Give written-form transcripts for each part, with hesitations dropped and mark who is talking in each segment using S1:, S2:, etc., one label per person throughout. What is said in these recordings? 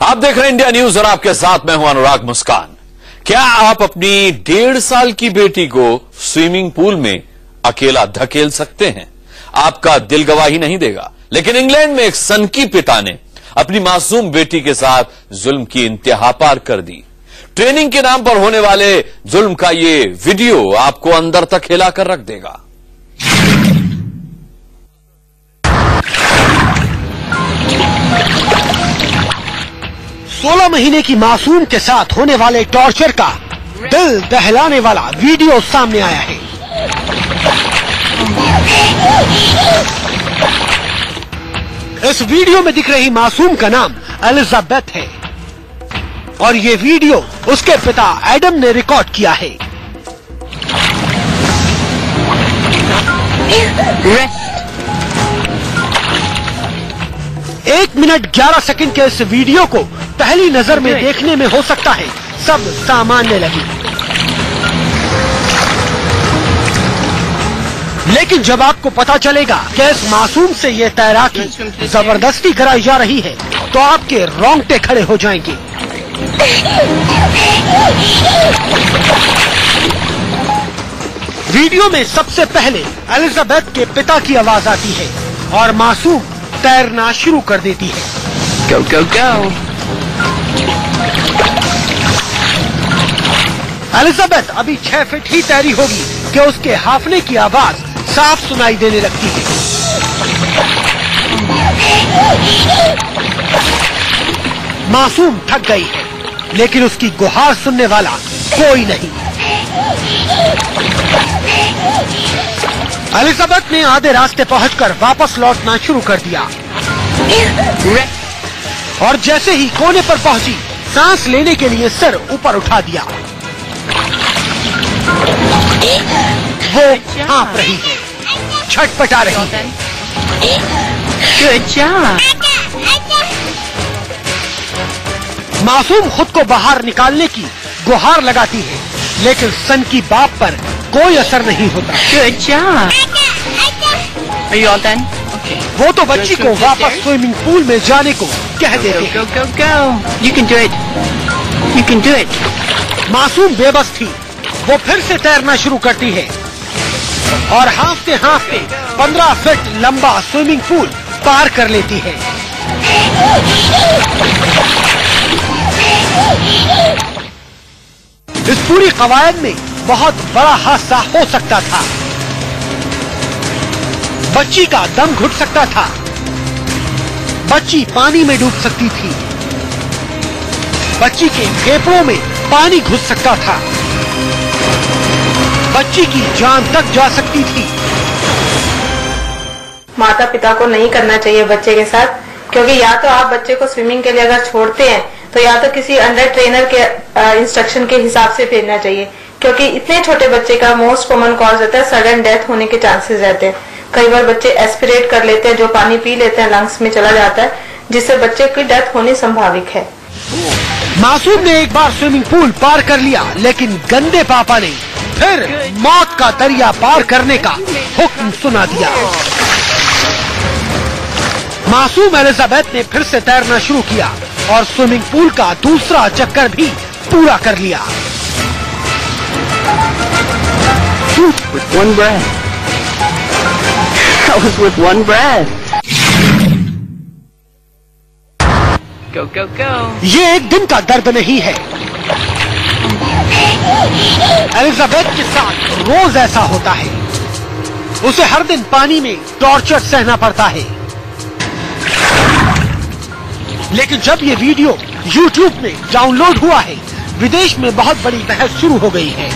S1: आप देख रहे हैं इंडिया न्यूज और आपके साथ मैं हूं अनुराग मुस्कान। क्या आप अपनी 1.5 साल की बेटी को स्विमिंग पूल में अकेला धकेल सकते हैं? आपका दिल गवाही नहीं देगा, लेकिन इंग्लैंड में एक सनकी पिता ने अपनी मासूम बेटी के साथ जुल्म की इंतहा पार कर दी। ट्रेनिंग के नाम पर होने वाले जुल्म का ये वीडियो आपको अंदर तक हिलाकर रख देगा।
S2: सोलह महीने की मासूम के साथ होने वाले टॉर्चर का दिल दहलाने वाला वीडियो सामने आया है। इस वीडियो में दिख रही मासूम का नाम एलिजाबेथ है और ये वीडियो उसके पिता एडम ने रिकॉर्ड किया है। एक मिनट 11 सेकंड के इस वीडियो को पहली नजर में देखने में हो सकता है सब सामान्य लगे, लेकिन जब आपको पता चलेगा कि इस मासूम से ये तैराकी जबरदस्ती कराई जा रही है तो आपके रोंगटे खड़े हो जाएंगे। वीडियो में सबसे पहले एलिजाबेथ के पिता की आवाज आती है और मासूम तैरना शुरू कर देती है।
S3: Go, go, go.
S2: एलिजाबेथ अभी 6 फीट ही तैरी होगी कि उसके हाफने की आवाज साफ सुनाई देने लगती है। मासूम थक गई है, लेकिन उसकी गुहार सुनने वाला कोई नहीं। एलिजाबेथ ने आधे रास्ते पहुंचकर वापस लौटना शुरू कर दिया और जैसे ही कोने पर पहुंची सांस लेने के लिए सिर ऊपर उठा दिया। वो हाँफ रही है, छटपटा रही है।
S3: Good job.
S2: मासूम खुद को बाहर निकालने की गुहार लगाती है, लेकिन सन की बाप पर कोई असर नहीं होता।
S3: Good job. Are you all done? Okay.
S2: वो तो बच्ची को वापस स्विमिंग पूल में जाने को कह देते हैं।
S3: Go, go, go. You can do it. You can do it.
S2: मासूम बेबस थी, वो फिर से तैरना शुरू करती है और हाँफते हाँफते 15 फीट लंबा स्विमिंग पूल पार कर लेती है। इस पूरी कवायद में बहुत बड़ा हादसा हो सकता था। बच्ची का दम घुट सकता था, बच्ची पानी में डूब सकती थी, बच्ची के फेफड़ों में पानी घुस सकता था, बच्ची की जान तक जा सकती थी।
S4: माता पिता को नहीं करना चाहिए बच्चे के साथ, क्योंकि या तो आप बच्चे को स्विमिंग के लिए अगर छोड़ते हैं तो या तो किसी अंडर ट्रेनर के इंस्ट्रक्शन के हिसाब से भेजना चाहिए, क्योंकि इतने छोटे बच्चे का मोस्ट कॉमन कॉज होता है सडन डेथ होने के चांसेस रहते हैं। कई बार बच्चे एस्पिरेट कर लेते हैं, जो पानी पी लेते हैं लंग्स में चला जाता है, जिससे बच्चे की डेथ होनी संभाविक है।
S2: मासूम ने एक बार स्विमिंग पूल पार कर लिया, लेकिन गंदे पापा ने फिर मौत का दरिया पार करने का हुक्म सुना दिया। मासूम एलिजाबेथ ने फिर से तैरना शुरू किया और स्विमिंग पूल का दूसरा चक्कर भी पूरा कर लिया।
S3: With one breath. That was with one breath. Go, go, go.
S2: ये एक दिन का दर्द नहीं है। एलिजाबेथ के साथ रोज ऐसा होता है। उसे हर दिन पानी में टॉर्चर सहना पड़ता है, लेकिन जब ये वीडियो YouTube में डाउनलोड हुआ है, विदेश में बहुत बड़ी बहस शुरू हो गई है।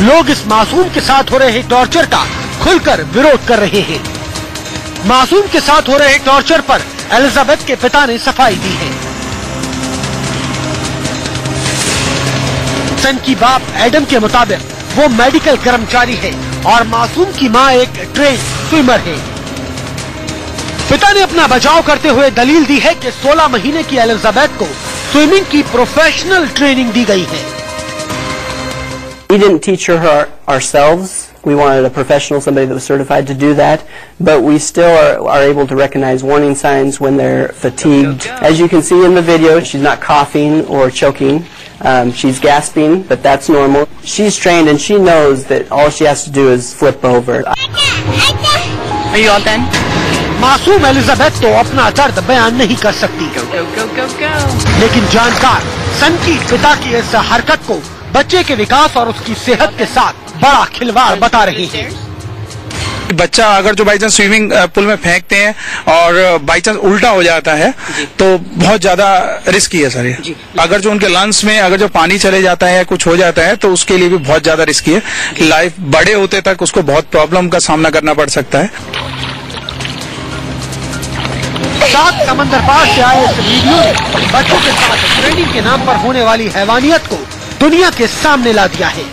S2: लोग इस मासूम के साथ हो रहे टॉर्चर का खुलकर विरोध कर रहे हैं। मासूम के साथ हो रहे टॉर्चर पर एलिजाबेथ के पिता ने सफाई दी है। सन की बाप एडम के मुताबिक वो मेडिकल कर्मचारी है और मासूम की मां एक ट्रेन स्विमर है। पिता ने अपना बचाव करते हुए दलील दी है कि 16 महीने की एलिजाबेथ को स्विमिंग की प्रोफेशनल ट्रेनिंग दी गई है।
S5: We didn't teach her ourselves. We wanted a professional, somebody that was certified to do that, but we still are able to recognize warning signs when they're fatigued. As you can see in the video, she's not coughing or choking. She's gasping, but that's normal. She's trained and she knows that all she has to do is flip over.
S3: Are you all done?
S2: मासूम Elizabeth तो अपना दर्द बयान नहीं कर सकती, लेकिन जानकार सन की पिता की इस हरकत को बच्चे के विकास और उसकी सेहत के साथ बड़ा खिलवाड़ बता रही है।
S6: बच्चा अगर जो बाई चांस स्विमिंग पूल में फेंकते हैं और बाई चांस उल्टा हो जाता है तो बहुत ज्यादा रिस्की है सर ये। अगर जो उनके लंग्स में अगर जो पानी चले जाता है या कुछ हो जाता है तो उसके लिए भी बहुत ज्यादा रिस्की है। लाइफ बड़े होते तक उसको बहुत प्रॉब्लम का सामना करना पड़ सकता है।
S2: सात समंदर पार से आए इस वीडियो ने बच्चों के साथ ट्रेनिंग के नाम पर होने वाली हैवानियत को दुनिया के सामने ला दिया है।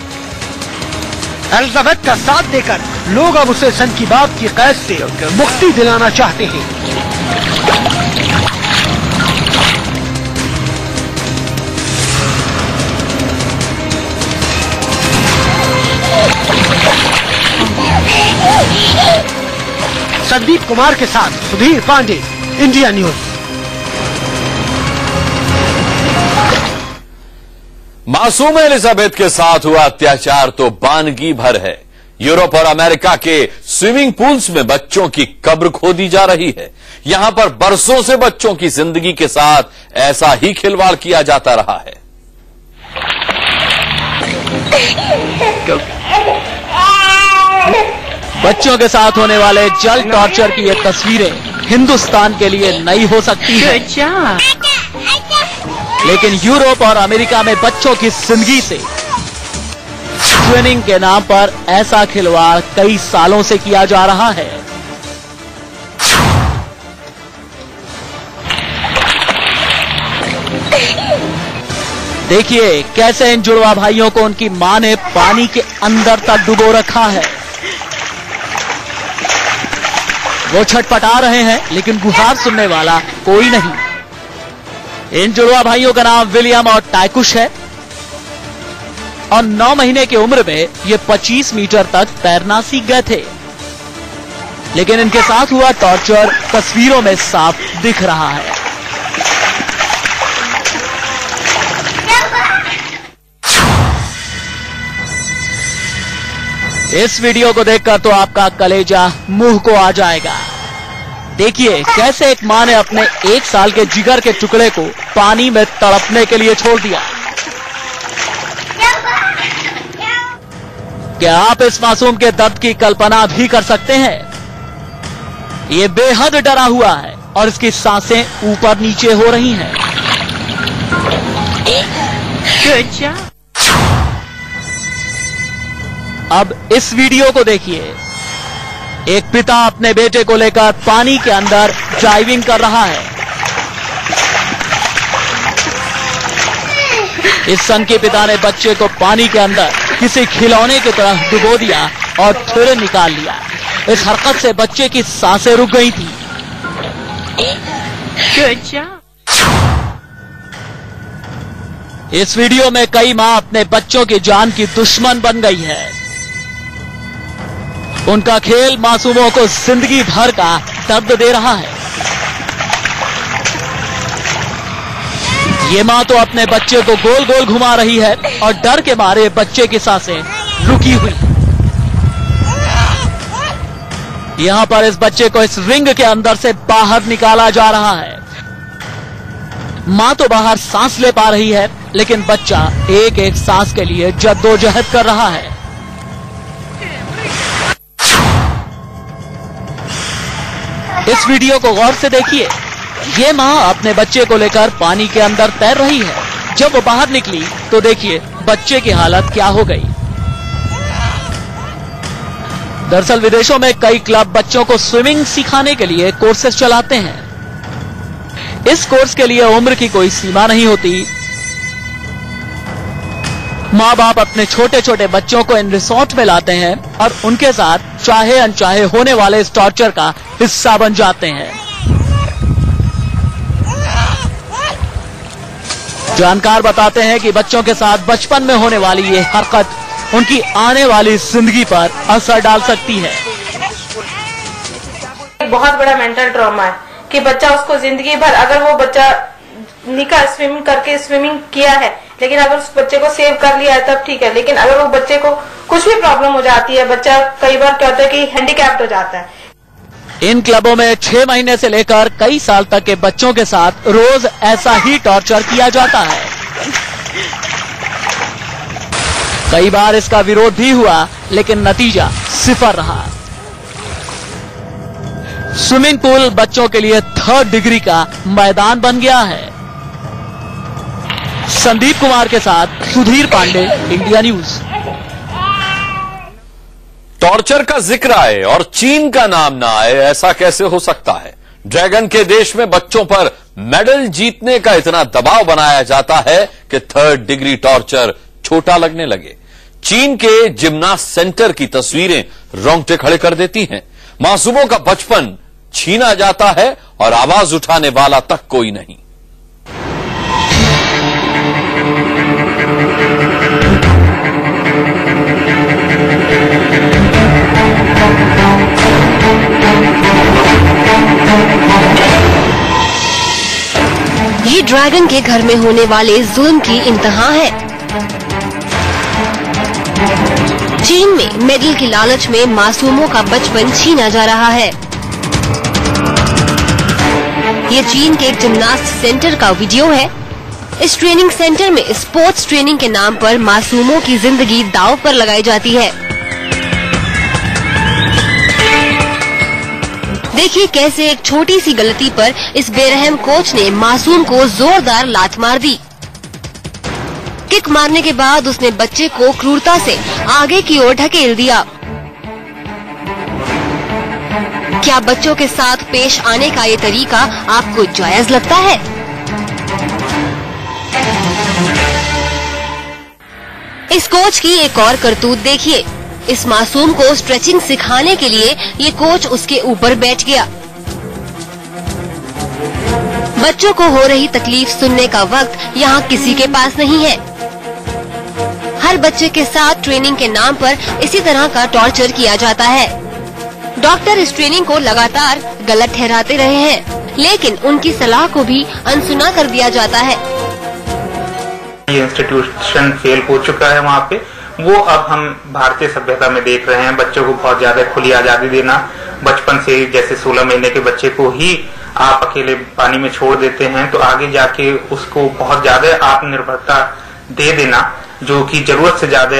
S2: एलिजाबेथ का साथ देकर लोग अब उसे सन की बात की कैद से मुक्ति दिलाना चाहते हैं। संदीप कुमार के साथ सुधीर पांडे, इंडिया न्यूज।
S1: मासूम एलिजाबेथ के साथ हुआ अत्याचार तो वानगी भर है। यूरोप और अमेरिका के स्विमिंग पूल्स में बच्चों की कब्र खोदी जा रही है। यहां पर बरसों से बच्चों की जिंदगी के साथ ऐसा ही खिलवाड़ किया जाता रहा है।
S7: बच्चों के साथ होने वाले जल टॉर्चर की ये तस्वीरें हिंदुस्तान के लिए नई हो सकती है, लेकिन यूरोप और अमेरिका में बच्चों की जिंदगी से ट्रेनिंग के नाम पर ऐसा खिलवाड़ कई सालों से किया जा रहा है। देखिए कैसे इन जुड़वा भाइयों को उनकी मां ने पानी के अंदर तक डुबो रखा है। वो छटपटा रहे हैं लेकिन गुहार सुनने वाला कोई नहीं। इन जुड़वा भाइयों का नाम विलियम और टाइकुश है और 9 महीने की उम्र में ये 25 मीटर तक तैरना सीख गए थे, लेकिन इनके साथ हुआ टॉर्चर तस्वीरों में साफ दिख रहा है। इस वीडियो को देखकर तो आपका कलेजा मुंह को आ जाएगा। देखिए कैसे एक मां ने अपने 1 साल के जिगर के टुकड़े को पानी में तड़पने के लिए छोड़ दिया। क्या आप इस मासूम के दर्द की कल्पना भी कर सकते हैं? ये बेहद डरा हुआ है और इसकी सांसें ऊपर नीचे हो रही हैं। अब इस वीडियो को देखिए। एक पिता अपने बेटे को लेकर पानी के अंदर डाइविंग कर रहा है। इस सन के पिता ने बच्चे को पानी के अंदर किसी खिलौने की तरह डुबो दिया और फिर निकाल लिया। इस हरकत से बच्चे की सांसें रुक गई थी। इस वीडियो में कई मां अपने बच्चों की जान की दुश्मन बन गई है। उनका खेल मासूमों को जिंदगी भर का दर्द दे रहा है। ये मां तो अपने बच्चे को गोल गोल घुमा रही है और डर के मारे बच्चे की सांसें रुकी हुई। यहां पर इस बच्चे को इस रिंग के अंदर से बाहर निकाला जा रहा है। मां तो बाहर सांस ले पा रही है, लेकिन बच्चा एक एक सांस के लिए जद्दोजहद कर रहा है। इस वीडियो को गौर से देखिए। ये मां अपने बच्चे को लेकर पानी के अंदर तैर रही है। जब वो बाहर निकली तो देखिए बच्चे की हालत क्या हो गई। दरअसल विदेशों में कई क्लब बच्चों को स्विमिंग सिखाने के लिए कोर्सेज चलाते हैं। इस कोर्स के लिए उम्र की कोई सीमा नहीं होती। माँ बाप अपने छोटे छोटे बच्चों को इन रिसोर्ट में लाते हैं और उनके साथ चाहे अनचाहे होने वाले इस टॉर्चर का हिस्सा बन जाते हैं। जानकार बताते हैं कि बच्चों के साथ बचपन में होने वाली ये हरकत उनकी आने वाली जिंदगी पर असर डाल सकती है।
S4: बहुत बड़ा मेंटल ट्रॉमा है कि बच्चा उसको जिंदगी भर, अगर वो बच्चा स्विमिंग करके स्विमिंग किया है, लेकिन अगर उस बच्चे को सेव कर लिया है तब ठीक है, लेकिन अगर वो बच्चे को कुछ भी प्रॉब्लम हो जाती है, बच्चा कई बार क्या होता है कि हैंडीकैप्ड हो जाता है।
S7: इन क्लबों में 6 महीने से लेकर कई साल तक के बच्चों के साथ रोज ऐसा ही टॉर्चर किया जाता है। कई बार इसका विरोध भी हुआ, लेकिन नतीजा सिफर रहा। स्विमिंग पूल बच्चों के लिए 3rd डिग्री का मैदान बन गया है। संदीप कुमार के साथ Sudhir Pandey, India news.
S1: Torture का जिक्र आए और चीन का नाम ना आए, ऐसा कैसे हो सकता है? ड्रैगन के देश में बच्चों पर मेडल जीतने का इतना दबाव बनाया जाता है कि 3rd डिग्री टॉर्चर छोटा लगने लगे। चीन के जिम्नास्ट सेंटर की तस्वीरें रोंगटे खड़े कर देती हैं। मासूमों का बचपन छीना जाता है और आवाज उठाने वाला तक कोई नहीं।
S8: ये ड्रैगन के घर में होने वाले जुल्म की इंतहा है। चीन में मेडल की लालच में मासूमों का बचपन छीना जा रहा है। ये चीन के एक जिम्नास्ट सेंटर का वीडियो है। इस ट्रेनिंग सेंटर में स्पोर्ट्स ट्रेनिंग के नाम पर मासूमों की जिंदगी दांव पर लगाई जाती है। देखिए कैसे एक छोटी सी गलती पर इस बेरहम कोच ने मासूम को जोरदार लात मार दी। किक मारने के बाद उसने बच्चे को क्रूरता से आगे की ओर ढकेल दिया। क्या बच्चों के साथ पेश आने का ये तरीका आपको जायज लगता है? इस कोच की एक और करतूत देखिए। इस मासूम को स्ट्रेचिंग सिखाने के लिए ये कोच उसके ऊपर बैठ गया। बच्चों को हो रही तकलीफ सुनने का वक्त यहाँ किसी के पास नहीं है। हर बच्चे के साथ ट्रेनिंग के नाम पर इसी तरह का टॉर्चर किया जाता है। डॉक्टर इस ट्रेनिंग को लगातार गलत ठहराते रहे हैं, लेकिन उनकी सलाह को भी अनसुना कर दिया जाता है।
S9: ये इंस्टीट्यूशन फेल हो चुका है वहाँ पे, वो अब हम भारतीय सभ्यता में देख रहे हैं। बच्चों को बहुत ज्यादा खुली आजादी देना, बचपन से जैसे 16 महीने के बच्चे को ही आप अकेले पानी में छोड़ देते हैं तो आगे जाके उसको बहुत ज्यादा आत्मनिर्भरता दे देना, जो कि जरूरत से ज्यादा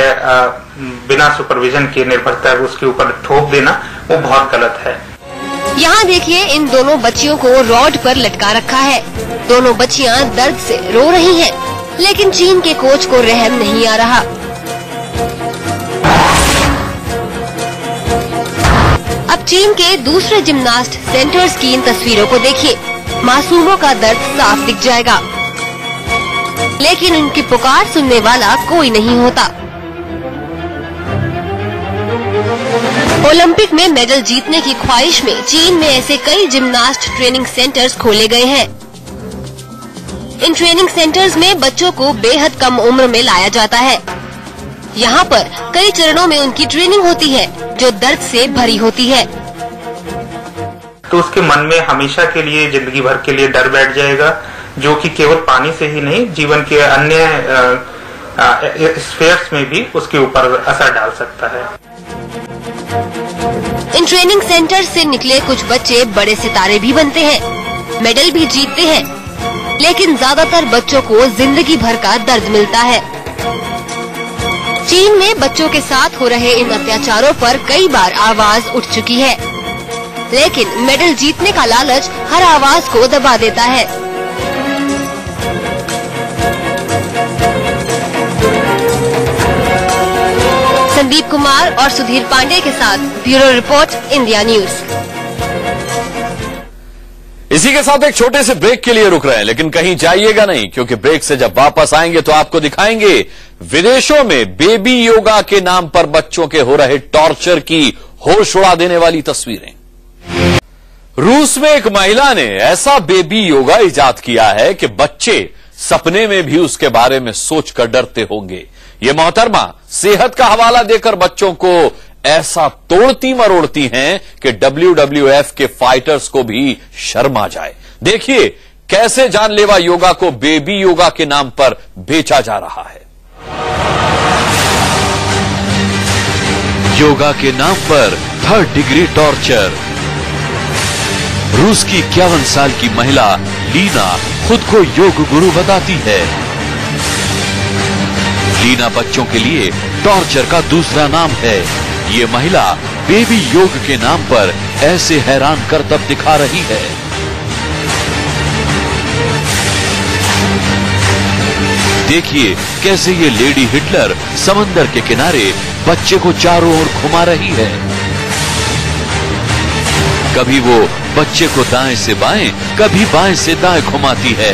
S9: बिना सुपरविजन के निर्भरता उसके ऊपर थोप देना, वो बहुत गलत है।
S8: यहाँ देखिए इन दोनों बच्चियों को रॉड पर लटका रखा है। दोनों बच्चियाँ दर्द से रो रही हैं, लेकिन चीन के कोच को रहम नहीं आ रहा। अब चीन के दूसरे जिम्नास्ट सेंटर्स की इन तस्वीरों को देखिए। मासूमों का दर्द साफ दिख जाएगा, लेकिन उनकी पुकार सुनने वाला कोई नहीं होता। ओलंपिक में मेडल जीतने की ख्वाहिश में चीन में ऐसे कई जिम्नास्ट ट्रेनिंग सेंटर्स खोले गए हैं। इन ट्रेनिंग सेंटर्स में बच्चों को बेहद कम उम्र में लाया जाता है। यहाँ पर कई चरणों में उनकी ट्रेनिंग होती है, जो दर्द से भरी होती है।
S9: तो उसके मन में हमेशा के लिए, जिंदगी भर के लिए डर बैठ जाएगा, जो कि केवल पानी से ही नहीं, जीवन के अन्य स्फीयर्स में भी उसके ऊपर असर डाल सकता है।
S8: इन ट्रेनिंग सेंटर से निकले कुछ बच्चे बड़े सितारे भी बनते हैं, मेडल भी जीतते हैं, लेकिन ज्यादातर बच्चों को जिंदगी भर का दर्द मिलता है। चीन में बच्चों के साथ हो रहे इन अत्याचारों पर कई बार आवाज उठ चुकी है, लेकिन मेडल जीतने का लालच हर आवाज को दबा देता है। संदीप कुमार और सुधीर पांडे के साथ ब्यूरो रिपोर्ट, इंडिया न्यूज।
S1: इसी के साथ एक छोटे से ब्रेक के लिए रुक रहे हैं, लेकिन कहीं जाइएगा नहीं, क्योंकि ब्रेक से जब वापस आएंगे तो आपको दिखाएंगे विदेशों में बेबी योगा के नाम पर बच्चों के हो रहे टॉर्चर की होश उड़ा देने वाली तस्वीरें। रूस में एक महिला ने ऐसा बेबी योगा इजाद किया है कि बच्चे सपने में भी उसके बारे में सोचकर डरते होंगे। ये मोहतरमा सेहत का हवाला देकर बच्चों को ऐसा तोड़ती मरोड़ती हैं कि WWF के फाइटर्स को भी शर्म आ जाए। देखिए कैसे जानलेवा योगा को बेबी योगा के नाम पर बेचा जा रहा है। योगा के नाम पर 3rd डिग्री टॉर्चर। रूस की 51 साल की महिला लीना खुद को योग गुरु बताती है। लीना बच्चों के लिए टॉर्चर का दूसरा नाम है। ये महिला बेबी योग के नाम पर ऐसे हैरान करतब दिखा रही है। देखिए कैसे ये लेडी हिटलर समंदर के किनारे बच्चे को चारों ओर घुमा रही है। कभी वो बच्चे को दाएं से बाएं, कभी बाएं से दाएं घुमाती है।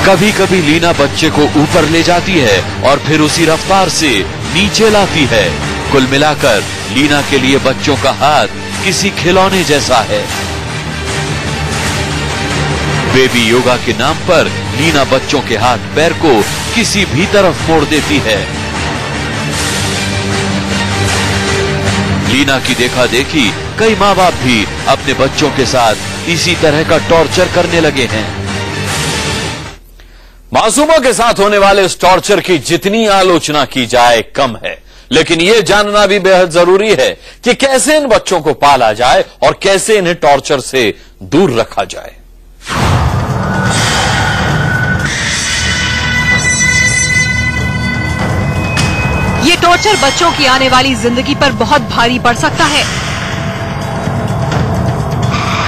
S1: कभी कभी लीना बच्चे को ऊपर ले जाती है और फिर उसी रफ्तार से नीचे लाती है। कुल मिलाकर लीना के लिए बच्चों का हाथ किसी खिलौने जैसा है। बेबी योगा के नाम पर लीना बच्चों के हाथ पैर को किसी भी तरफ मोड़ देती है। लीना की देखा देखी कई माँ बाप भी अपने बच्चों के साथ इसी तरह का टॉर्चर करने लगे हैं। मासूमों के साथ होने वाले इस टॉर्चर की जितनी आलोचना की जाए कम है, लेकिन यह जानना भी बेहद जरूरी है कि कैसे इन बच्चों को पाला जाए और कैसे इन्हें टॉर्चर से दूर रखा जाए।
S10: ये टॉर्चर बच्चों की आने वाली जिंदगी पर बहुत भारी पड़ सकता है।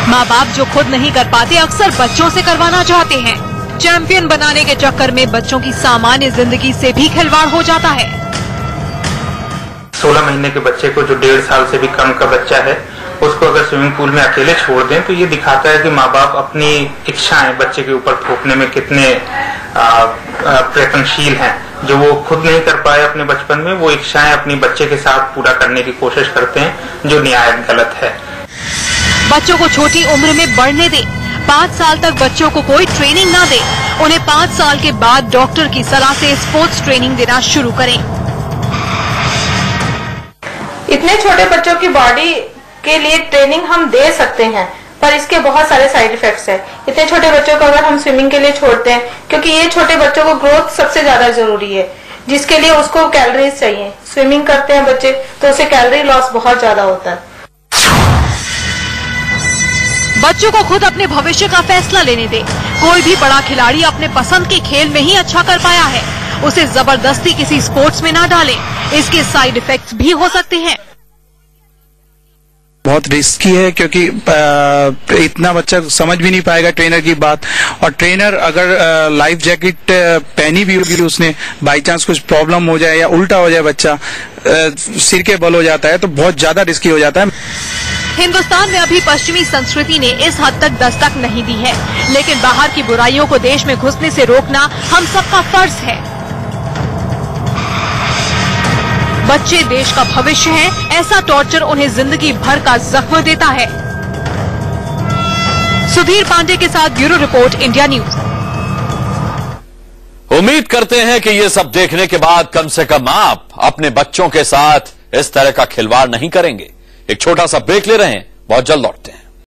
S10: माँ बाप जो खुद नहीं कर पाते अक्सर बच्चों से करवाना चाहते हैं। चैंपियन बनाने के चक्कर में बच्चों की सामान्य जिंदगी से भी खिलवाड़ हो जाता है।
S9: 16 महीने के बच्चे को, जो 1.5 साल से भी कम का बच्चा है, उसको अगर स्विमिंग पूल में अकेले छोड़ दें तो ये दिखाता है कि माँ बाप अपनी इच्छाएं बच्चे के ऊपर थोपने में कितने प्रयत्नशील हैं। जो वो खुद नहीं कर पाए अपने बचपन में, वो इच्छाएं अपने बच्चे के साथ पूरा करने की कोशिश करते हैं, जो निहायत गलत है।
S10: बच्चों को छोटी उम्र में बढ़ने दे। 5 साल तक बच्चों को कोई ट्रेनिंग ना दे। उन्हें 5 साल के बाद डॉक्टर की सलाह से स्पोर्ट्स ट्रेनिंग देना शुरू करें।
S4: इतने छोटे बच्चों की बॉडी के लिए ट्रेनिंग हम दे सकते हैं, पर इसके बहुत सारे साइड इफेक्ट्स हैं। इतने छोटे बच्चों को अगर हम स्विमिंग के लिए छोड़ते हैं, क्योंकि ये छोटे बच्चों को ग्रोथ सबसे ज्यादा जरूरी है, जिसके लिए उसको कैलोरीज चाहिए। स्विमिंग करते हैं बच्चे तो उसे कैलोरी लॉस बहुत ज्यादा होता है।
S10: बच्चों को खुद अपने भविष्य का फैसला लेने दे। कोई भी बड़ा खिलाड़ी अपने पसंद के खेल में ही अच्छा कर पाया है, उसे जबरदस्ती किसी स्पोर्ट्स में ना डालें। इसके साइड इफेक्ट्स भी हो सकते हैं।
S6: बहुत रिस्की है क्योंकि इतना बच्चा समझ भी नहीं पाएगा ट्रेनर की बात। और ट्रेनर अगर लाइफ जैकेट पहनी भी होगी, उसने बाई चांस कुछ प्रॉब्लम हो जाए या उल्टा हो जाए, बच्चा सिर के बल हो जाता है, तो बहुत ज्यादा रिस्की हो जाता है।
S10: हिंदुस्तान में अभी पश्चिमी संस्कृति ने इस हद तक दस्तक नहीं दी है, लेकिन बाहर की बुराइयों को देश में घुसने से रोकना हम सबका फर्ज है। बच्चे देश का भविष्य हैं, ऐसा टॉर्चर उन्हें जिंदगी भर का जख्म देता है। सुधीर पांडे के साथ ब्यूरो रिपोर्ट, इंडिया न्यूज।
S1: उम्मीद करते हैं कि ये सब देखने के बाद कम से कम आप अपने बच्चों के साथ इस तरह का खिलवाड़ नहीं करेंगे। एक छोटा सा ब्रेक ले रहे हैं, बहुत जल्द लौटते हैं।